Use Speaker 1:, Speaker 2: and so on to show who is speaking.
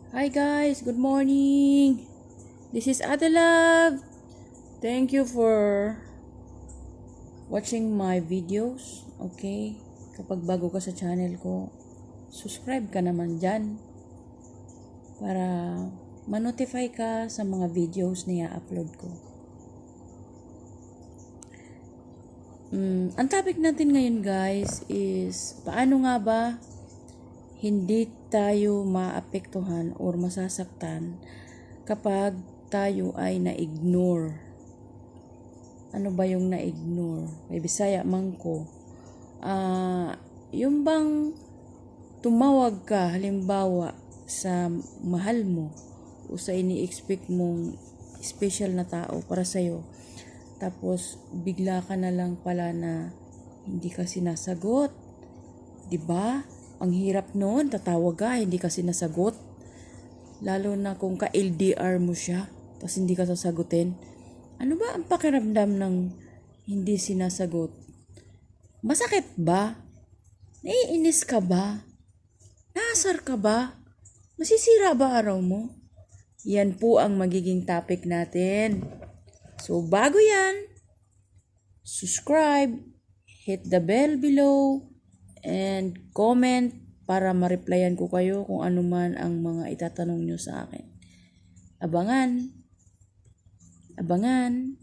Speaker 1: Hi guys, good morning. This is Adelove. Thank you for watching my videos. Okay? Kapag bago ka sa channel ko, subscribe ka naman dyan para ma-notify ka sa mga videos na i-upload ko. Ang topic natin ngayon guys is paano nga ba hindi tayo maapektuhan or masasaktan kapag tayo ay na-ignore. Ano ba yung na-ignore? May Bisaya man ko. Yung bang tumawag ka halimbawa sa mahal mo o sa ini-expect mong special na tao para sa'yo. Tapos bigla ka na lang pala na hindi ka sinasagot. 'Di ba? Ang hirap noon, tatawag ka, hindi ka sinasagot. Lalo na kung ka-LDR mo siya, tapos hindi ka sasagutin. Ano ba ang pakiramdam ng hindi sinasagot? Masakit ba? Naiinis ka ba? Naasar ka ba? Masisira ba araw mo? Yan po ang magiging topic natin. So, bago yan, subscribe, hit the bell below, and comment para ma-replyan ko kayo kung ano man ang mga itatanong nyo sa akin. Abangan! Abangan!